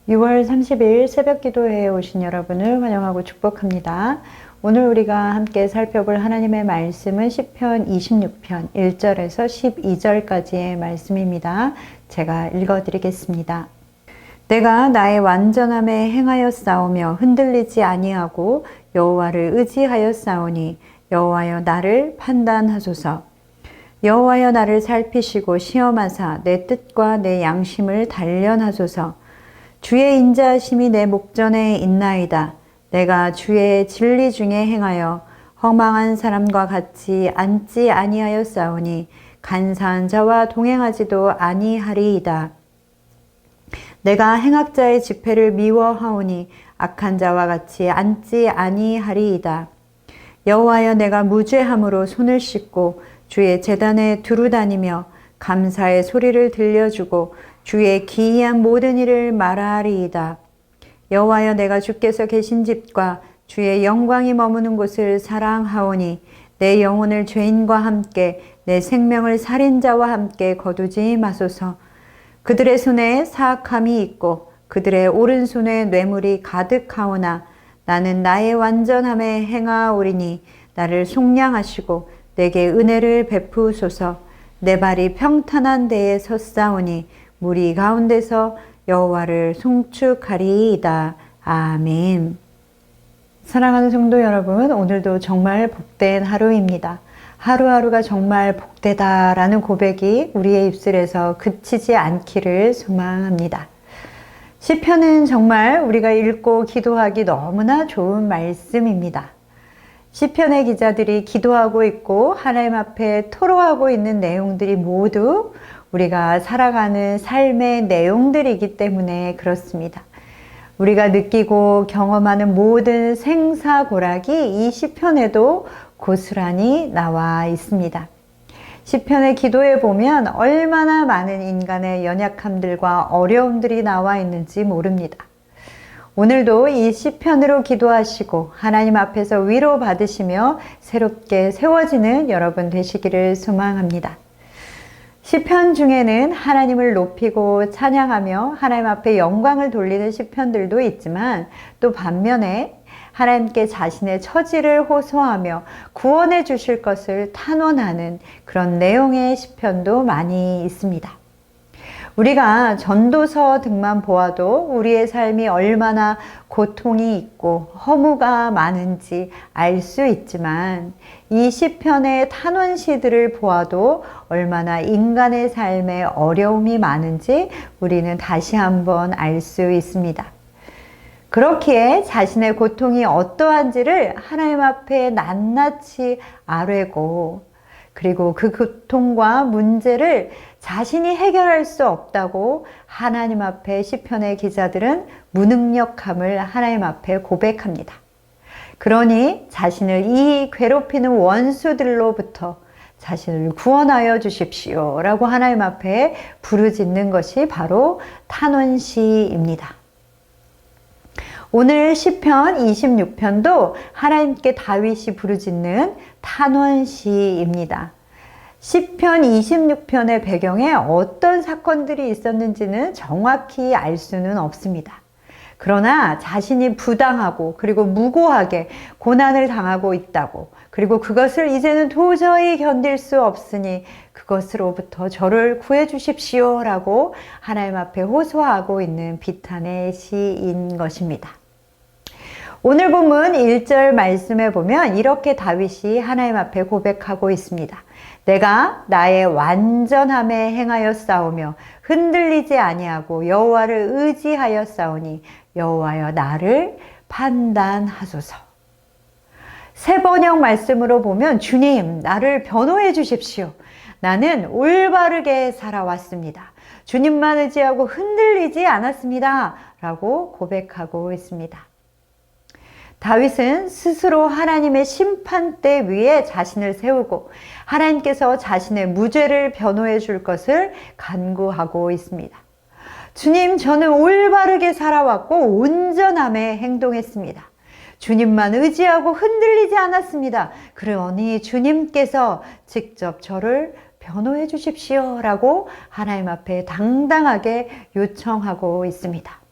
6월 30일 새벽 기도회에 오신 여러분을 환영하고 축복합니다. 오늘 우리가 함께 살펴볼 하나님의 말씀은 시편 26편 1절에서 12절까지의 말씀입니다. 제가 읽어드리겠습니다. 내가 나의 완전함에 행하여 싸우며 흔들리지 아니하고 여호와를 의지하여 싸우니 여호와여 나를 판단하소서. 여호와여 나를 살피시고 시험하사 내 뜻과 내 양심을 단련하소서. 주의 인자하심이 내 목전에 있나이다. 내가 주의 진리 중에 행하여 허망한 사람과 같이 앉지 아니하여 싸우니 간사한 자와 동행하지도 아니하리이다. 내가 행악자의 집회를 미워하오니 악한 자와 같이 앉지 아니하리이다. 여호와여 내가 무죄함으로 손을 씻고 주의 제단에 두루 다니며 감사의 소리를 들려주고 주의 기이한 모든 일을 말하리이다. 여호와여 내가 주께서 계신 집과 주의 영광이 머무는 곳을 사랑하오니 내 영혼을 죄인과 함께 내 생명을 살인자와 함께 거두지 마소서. 그들의 손에 사악함이 있고 그들의 오른손에 뇌물이 가득하오나 나는 나의 완전함에 행하오리니 나를 속량하시고 내게 은혜를 베푸소서. 내 발이 평탄한 데에 섰사오니 무리 가운데서 여호와를 송축하리이다. 아멘. 사랑하는 성도 여러분, 오늘도 정말 복된 하루입니다. 하루하루가 정말 복되다라는 고백이 우리의 입술에서 그치지 않기를 소망합니다. 시편은 정말 우리가 읽고 기도하기 너무나 좋은 말씀입니다. 시편의 기자들이 기도하고 있고 하나님 앞에 토로하고 있는 내용들이 모두 우리가 살아가는 삶의 내용들이기 때문에 그렇습니다. 우리가 느끼고 경험하는 모든 생사고락이 이 시편에도 고스란히 나와 있습니다. 시편의 기도에 보면 얼마나 많은 인간의 연약함들과 어려움들이 나와 있는지 모릅니다. 오늘도 이 시편으로 기도하시고 하나님 앞에서 위로받으시며 새롭게 세워지는 여러분 되시기를 소망합니다. 시편 중에는 하나님을 높이고 찬양하며 하나님 앞에 영광을 돌리는 시편들도 있지만 또 반면에 하나님께 자신의 처지를 호소하며 구원해 주실 것을 탄원하는 그런 내용의 시편도 많이 있습니다. 우리가 전도서 등만 보아도 우리의 삶이 얼마나 고통이 있고 허무가 많은지 알 수 있지만 이 시편의 탄원시들을 보아도 얼마나 인간의 삶에 어려움이 많은지 우리는 다시 한번 알 수 있습니다. 그렇기에 자신의 고통이 어떠한지를 하나님 앞에 낱낱이 아뢰고 그리고 그 고통과 문제를 자신이 해결할 수 없다고 하나님 앞에 시편의 기자들은 무능력함을 하나님 앞에 고백합니다. 그러니 자신을 이 괴롭히는 원수들로부터 자신을 구원하여 주십시오 라고 하나님 앞에 부르짖는 것이 바로 탄원시입니다. 오늘 시편 26편도 하나님께 다윗이 부르짖는 탄원시입니다. 시편 26편의 배경에 어떤 사건들이 있었는지는 정확히 알 수는 없습니다. 그러나 자신이 부당하고 그리고 무고하게 고난을 당하고 있다고 그리고 그것을 이제는 도저히 견딜 수 없으니 그것으로부터 저를 구해 주십시오 라고 하나님 앞에 호소하고 있는 비탄의 시인 것입니다. 오늘 본문 1절 말씀에 보면 이렇게 다윗이 하나님 앞에 고백하고 있습니다. 내가 나의 완전함에 행하여 싸우며 흔들리지 아니하고 여호와를 의지하여 싸우니 여호와여 나를 판단하소서. 세 번역 말씀으로 보면 주님 나를 변호해 주십시오. 나는 올바르게 살아왔습니다. 주님만 의지하고 흔들리지 않았습니다. 라고 고백하고 있습니다. 다윗은 스스로 하나님의 심판대 위에 자신을 세우고 하나님께서 자신의 무죄를 변호해 줄 것을 간구하고 있습니다. 주님, 저는 올바르게 살아왔고 온전함에 행동했습니다. 주님만 의지하고 흔들리지 않았습니다. 그러니 주님께서 직접 저를 변호해 주십시오 라고 하나님 앞에 당당하게 요청하고 있습니다.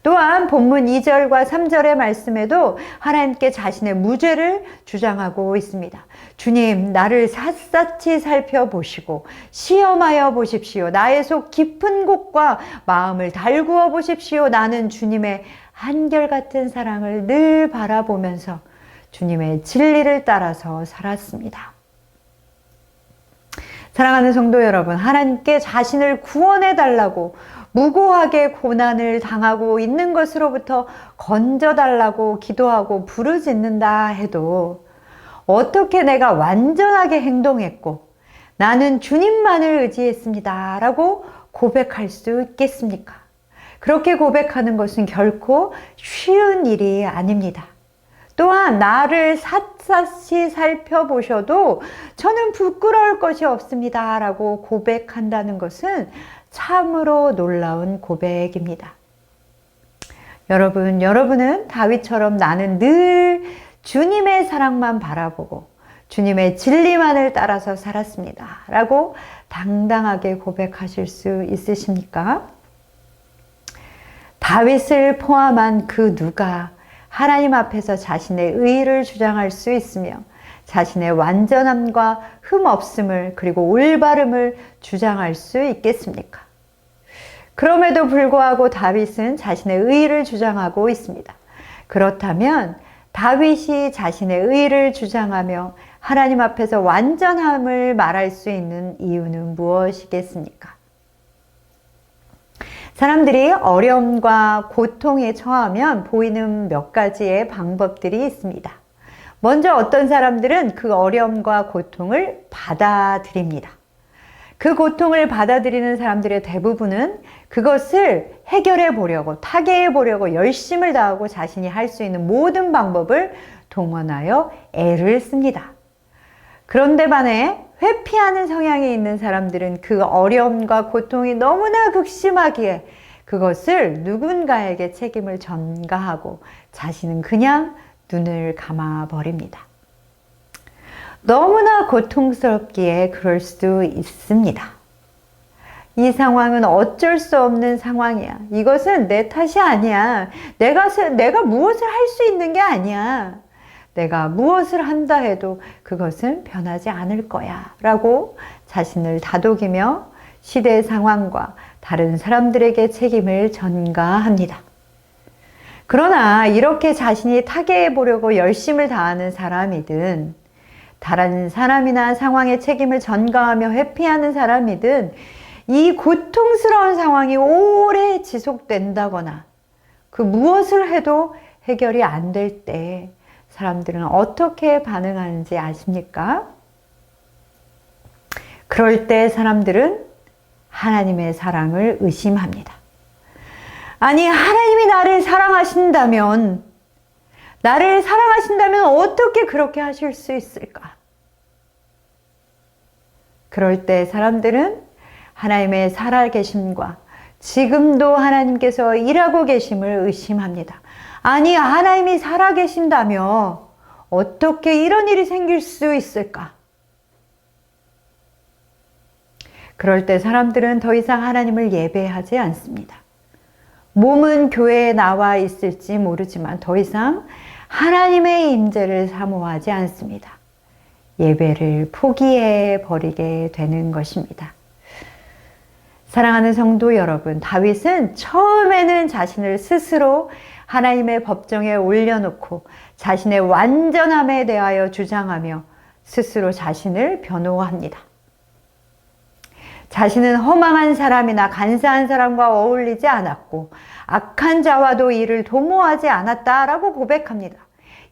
또한 본문 2절과 3절의 말씀에도 하나님께 자신의 무죄를 주장하고 있습니다. 주님, 나를 샅샅이 살펴보시고 시험하여 보십시오. 나의 속 깊은 곳과 마음을 달구어 보십시오. 나는 주님의 한결같은 사랑을 늘 바라보면서 주님의 진리를 따라서 살았습니다. 사랑하는 성도 여러분, 하나님께 자신을 구원해 달라고 무고하게 고난을 당하고 있는 것으로부터 건져달라고 기도하고 부르짖는다 해도 어떻게 내가 완전하게 행동했고 나는 주님만을 의지했습니다 라고 고백할 수 있겠습니까? 그렇게 고백하는 것은 결코 쉬운 일이 아닙니다. 또한 나를 샅샅이 살펴보셔도 저는 부끄러울 것이 없습니다 라고 고백한다는 것은 참으로 놀라운 고백입니다. 여러분은 다윗처럼 나는 늘 주님의 사랑만 바라보고 주님의 진리만을 따라서 살았습니다 라고 당당하게 고백하실 수 있으십니까? 다윗을 포함한 그 누가 하나님 앞에서 자신의 의의를 주장할 수 있으며 자신의 완전함과 흠없음을 그리고 올바름을 주장할 수 있겠습니까? 그럼에도 불구하고 다윗은 자신의 의의를 주장하고 있습니다. 그렇다면 다윗이 자신의 의의를 주장하며 하나님 앞에서 완전함을 말할 수 있는 이유는 무엇이겠습니까? 사람들이 어려움과 고통에 처하면 보이는 몇 가지의 방법들이 있습니다. 먼저 어떤 사람들은 그 어려움과 고통을 받아들입니다. 그 고통을 받아들이는 사람들의 대부분은 그것을 해결해 보려고, 타개해 보려고 열심을 다하고 자신이 할 수 있는 모든 방법을 동원하여 애를 씁니다. 그런데 반해 회피하는 성향이 있는 사람들은 그 어려움과 고통이 너무나 극심하기에 그것을 누군가에게 책임을 전가하고 자신은 그냥 눈을 감아버립니다. 너무나 고통스럽기에 그럴 수 있습니다. 이 상황은 어쩔 수 없는 상황이야. 이것은 내 탓이 아니야. 내가 무엇을 할 수 있는 게 아니야. 내가 무엇을 한다 해도 그것은 변하지 않을 거야 라고 자신을 다독이며 시대의 상황과 다른 사람들에게 책임을 전가합니다. 그러나 이렇게 자신이 타개해 보려고 열심을 다하는 사람이든 다른 사람이나 상황에 책임을 전가하며 회피하는 사람이든 이 고통스러운 상황이 오래 지속된다거나 그 무엇을 해도 해결이 안 될 때 사람들은 어떻게 반응하는지 아십니까? 그럴 때 사람들은 하나님의 사랑을 의심합니다. 아니, 하나님이 나를 사랑하신다면 어떻게 그렇게 하실 수 있을까? 그럴 때 사람들은 하나님의 살아계심과 지금도 하나님께서 일하고 계심을 의심합니다. 아니, 하나님이 살아계신다며 어떻게 이런 일이 생길 수 있을까? 그럴 때 사람들은 더 이상 하나님을 예배하지 않습니다. 몸은 교회에 나와 있을지 모르지만 더 이상 하나님의 임재를 사모하지 않습니다. 예배를 포기해 버리게 되는 것입니다. 사랑하는 성도 여러분, 다윗은 처음에는 자신을 스스로 하나님의 법정에 올려놓고 자신의 완전함에 대하여 주장하며 스스로 자신을 변호합니다. 자신은 허망한 사람이나 간사한 사람과 어울리지 않았고 악한 자와도 이를 도모하지 않았다라고 고백합니다.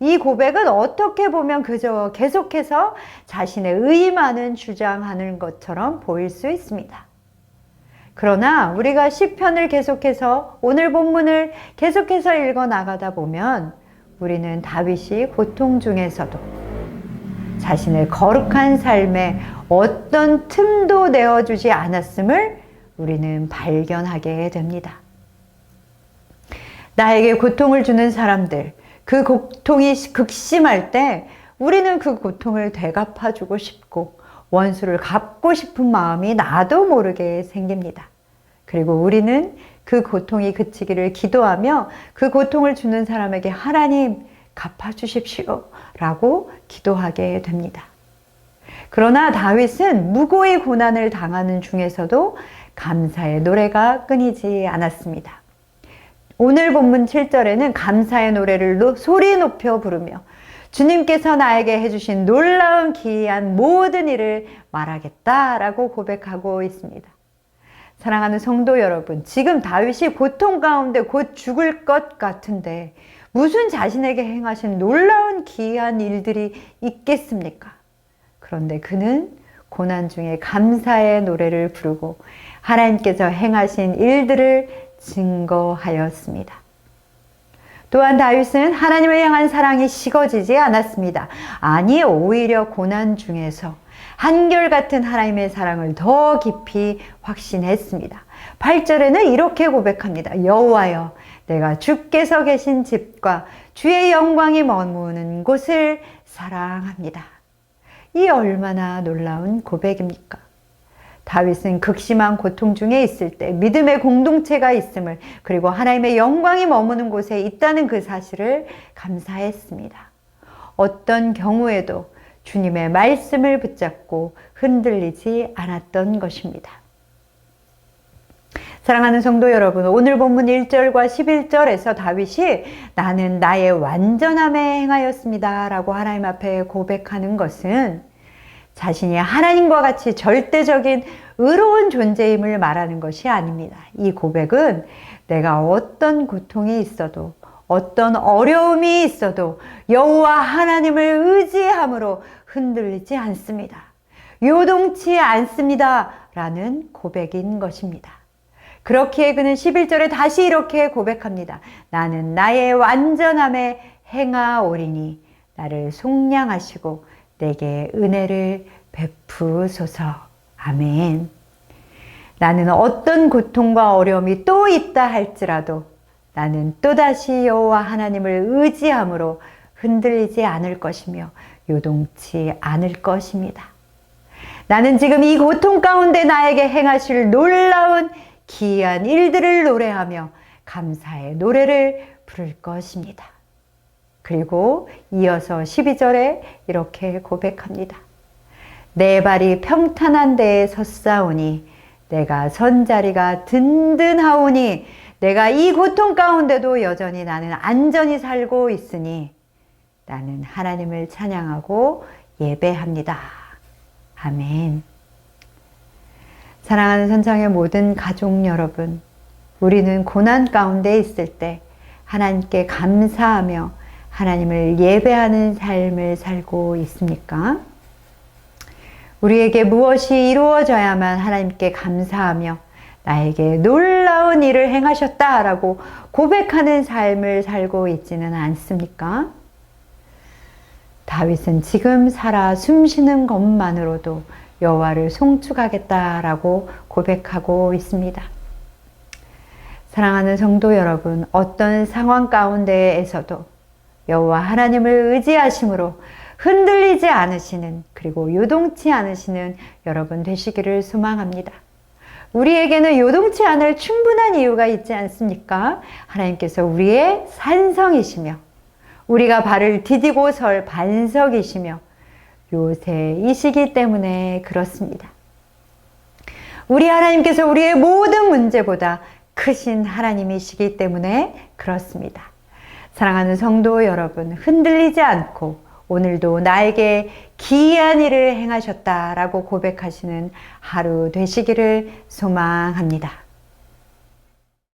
이 고백은 어떻게 보면 그저 계속해서 자신의 의의만은 주장하는 것처럼 보일 수 있습니다. 그러나 우리가 시편을 계속해서 오늘 본문을 계속해서 읽어 나가다 보면 우리는 다윗이 고통 중에서도 자신의 거룩한 삶에 어떤 틈도 내어주지 않았음을 우리는 발견하게 됩니다. 나에게 고통을 주는 사람들, 그 고통이 극심할 때 우리는 그 고통을 되갚아주고 싶고 원수를 갚고 싶은 마음이 나도 모르게 생깁니다. 그리고 우리는 그 고통이 그치기를 기도하며 그 고통을 주는 사람에게 하나님 갚아주십시오 라고 기도하게 됩니다. 그러나 다윗은 무고히 고난을 당하는 중에서도 감사의 노래가 끊이지 않았습니다. 오늘 본문 7절에는 감사의 노래를 소리 높여 부르며 주님께서 나에게 해주신 놀라운 기이한 모든 일을 말하겠다라고 고백하고 있습니다. 사랑하는 성도 여러분, 지금 다윗이 고통 가운데 곧 죽을 것 같은데 무슨 자신에게 행하신 놀라운 기이한 일들이 있겠습니까? 그런데 그는 고난 중에 감사의 노래를 부르고 하나님께서 행하신 일들을 증거하였습니다. 또한 다윗은 하나님을 향한 사랑이 식어지지 않았습니다. 아니, 오히려 고난 중에서 한결같은 하나님의 사랑을 더 깊이 확신했습니다. 8절에는 이렇게 고백합니다. 여호와여, 내가 주께서 계신 집과 주의 영광이 머무는 곳을 사랑합니다. 이 얼마나 놀라운 고백입니까? 다윗은 극심한 고통 중에 있을 때 믿음의 공동체가 있음을, 그리고 하나님의 영광이 머무는 곳에 있다는 그 사실을 감사했습니다. 어떤 경우에도 주님의 말씀을 붙잡고 흔들리지 않았던 것입니다. 사랑하는 성도 여러분, 오늘 본문 1절과 11절에서 다윗이 나는 나의 완전함에 행하였습니다 라고 하나님 앞에 고백하는 것은 자신이 하나님과 같이 절대적인 의로운 존재임을 말하는 것이 아닙니다. 이 고백은 내가 어떤 고통이 있어도, 어떤 어려움이 있어도 여호와 하나님을 의지함으로 흔들리지 않습니다. 요동치 않습니다 라는 고백인 것입니다. 그렇기에 그는 11절에 다시 이렇게 고백합니다. 나는 나의 완전함에 행하오리니 나를 속량하시고 내게 은혜를 베푸소서. 아멘. 나는 어떤 고통과 어려움이 또 있다 할지라도 나는 또다시 여호와 하나님을 의지함으로 흔들리지 않을 것이며 요동치 않을 것입니다. 나는 지금 이 고통 가운데 나에게 행하실 놀라운 기이한 일들을 노래하며 감사의 노래를 부를 것입니다. 그리고 이어서 12절에 이렇게 고백합니다. 내 발이 평탄한 데에 섰사오니 내가 선 자리가 든든하오니 내가 이 고통 가운데도 여전히 나는 안전히 살고 있으니 나는 하나님을 찬양하고 예배합니다. 아멘. 사랑하는 선창의 모든 가족 여러분, 우리는 고난 가운데 있을 때 하나님께 감사하며 하나님을 예배하는 삶을 살고 있습니까? 우리에게 무엇이 이루어져야만 하나님께 감사하며 나에게 놀라운 일을 행하셨다라고 고백하는 삶을 살고 있지는 않습니까? 다윗은 지금 살아 숨쉬는 것만으로도 여호와를 송축하겠다라고 고백하고 있습니다. 사랑하는 성도 여러분, 어떤 상황 가운데에서도 여호와 하나님을 의지하심으로 흔들리지 않으시는, 그리고 요동치 않으시는 여러분 되시기를 소망합니다. 우리에게는 요동치 않을 충분한 이유가 있지 않습니까? 하나님께서 우리의 산성이시며 우리가 발을 디디고 설 반석이시며 요새이시기 때문에 그렇습니다. 우리 하나님께서 우리의 모든 문제보다 크신 하나님이시기 때문에 그렇습니다. 사랑하는 성도 여러분, 흔들리지 않고 오늘도 나에게 기이한 일을 행하셨다라고 고백하시는 하루 되시기를 소망합니다.